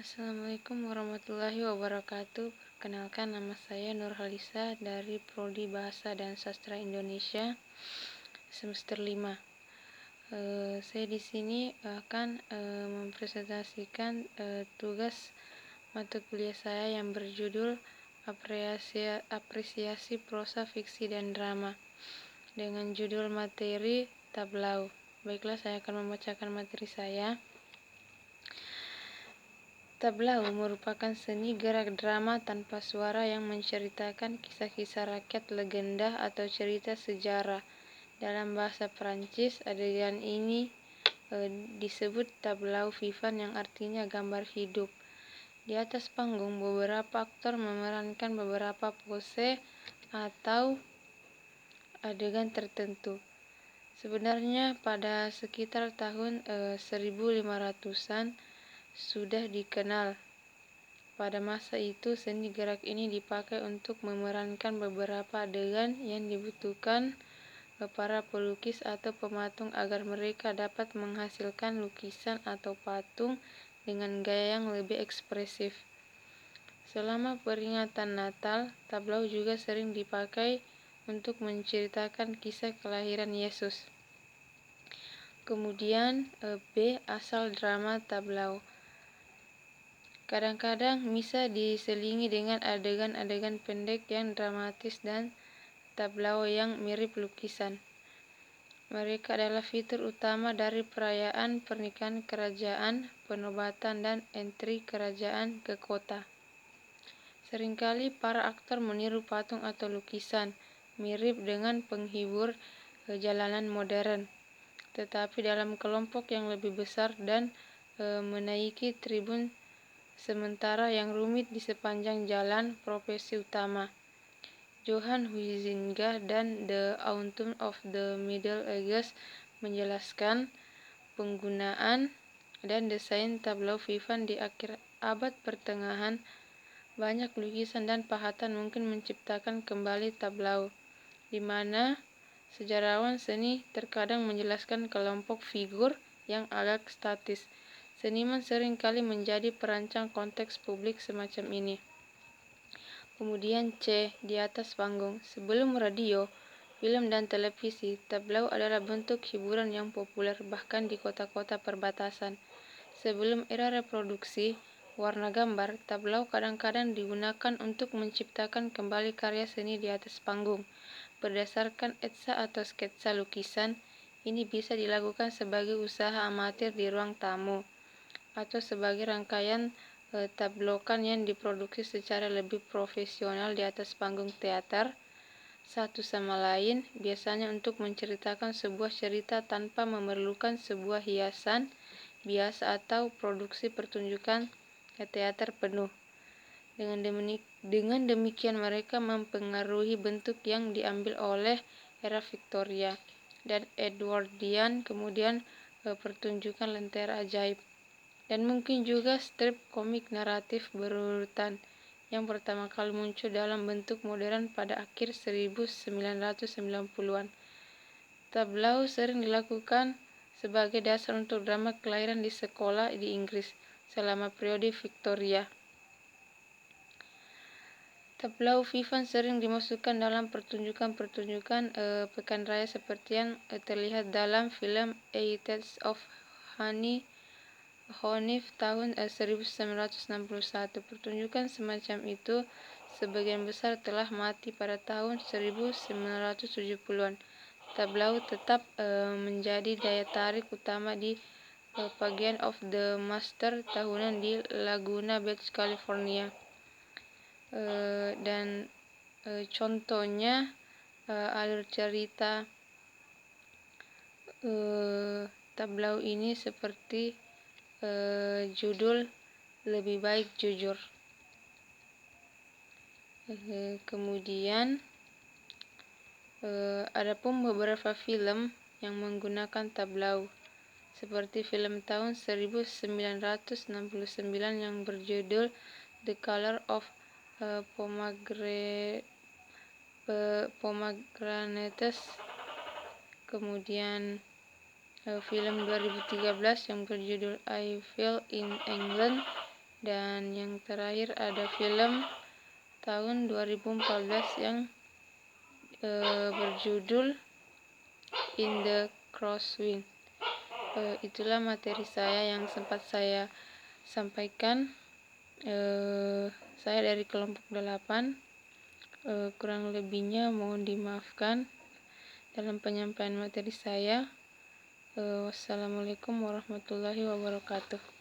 Assalamualaikum warahmatullahi wabarakatuh. Perkenalkan, nama saya Nurhalisa dari Prodi Bahasa dan Sastra Indonesia semester 5. Saya di sini akan mempresentasikan tugas mata kuliah saya yang berjudul Apresiasi Prosa Fiksi dan Drama dengan judul materi Tablau. Baiklah, saya akan membacakan materi saya. Tablau merupakan seni gerak drama tanpa suara yang menceritakan kisah-kisah rakyat legenda atau cerita sejarah. Dalam bahasa Prancis, adegan ini disebut tableau vivant yang artinya gambar hidup. Di atas panggung, beberapa aktor memerankan beberapa pose atau adegan tertentu. Sebenarnya pada sekitar tahun 1500-an sudah dikenal. Pada masa itu, seni gerak ini dipakai untuk memerankan beberapa adegan yang dibutuhkan para pelukis atau pematung agar mereka dapat menghasilkan lukisan atau patung dengan gaya yang lebih ekspresif. Selama peringatan Natal, tableau juga sering dipakai untuk menceritakan kisah kelahiran Yesus. Kemudian B. Asal drama tableau. Kadang-kadang misa diselingi dengan adegan-adegan pendek yang dramatis dan tableau yang mirip lukisan. Mereka adalah fitur utama dari perayaan pernikahan kerajaan, penobatan, dan entri kerajaan ke kota. Seringkali para aktor meniru patung atau lukisan, mirip dengan penghibur jalanan modern, tetapi dalam kelompok yang lebih besar dan menaiki tribun sementara yang rumit di sepanjang jalan profesi utama. Johann Huizinga dan The Autumn of the Middle Ages menjelaskan penggunaan dan desain tableau vivant di akhir abad pertengahan. Banyak lukisan dan pahatan mungkin menciptakan kembali tableau, di mana sejarawan seni terkadang menjelaskan kelompok figur yang agak statis. Seniman seringkali menjadi perancang konteks publik semacam ini. Kemudian C. Di atas panggung. Sebelum radio, film, dan televisi, tableau adalah bentuk hiburan yang populer bahkan di kota-kota perbatasan. Sebelum era reproduksi warna gambar, tableau kadang-kadang digunakan untuk menciptakan kembali karya seni di atas panggung. Berdasarkan etsa atau sketsa lukisan, ini bisa dilakukan sebagai usaha amatir di ruang tamu, atau sebagai rangkaian tablokan yang diproduksi secara lebih profesional di atas panggung teater satu sama lain, biasanya untuk menceritakan sebuah cerita tanpa memerlukan sebuah hiasan biasa atau produksi pertunjukan teater penuh. Dengan demikian mereka mempengaruhi bentuk yang diambil oleh era Victoria dan Edwardian, kemudian pertunjukan Lentera Ajaib, dan mungkin juga strip komik naratif berurutan yang pertama kali muncul dalam bentuk modern pada akhir 1990-an. Tableau sering dilakukan sebagai dasar untuk drama kelahiran di sekolah di Inggris selama periode Victoria. Tableau vivant sering dimasukkan dalam pertunjukan-pertunjukan pekan raya seperti yang terlihat dalam film A Taste of Honey tahun 1961. Pertunjukan semacam itu sebagian besar telah mati pada tahun 1970-an. Tableau tetap menjadi daya tarik utama di Pageant of the Master tahunan di Laguna Beach, California. Dan contohnya alur cerita tableau ini seperti judul Lebih Baik Jujur. Kemudian ada pun beberapa film yang menggunakan tableau, seperti film tahun 1969 yang berjudul The Color of Pomegranates. Kemudian film 2013 yang berjudul I Fell in England Dan yang terakhir ada film tahun 2014 yang berjudul In the Crosswind. Itulah materi saya yang sempat saya sampaikan. Saya dari kelompok 8. Kurang lebihnya mohon dimaafkan dalam penyampaian materi saya. Wassalamualaikum warahmatullahi wabarakatuh.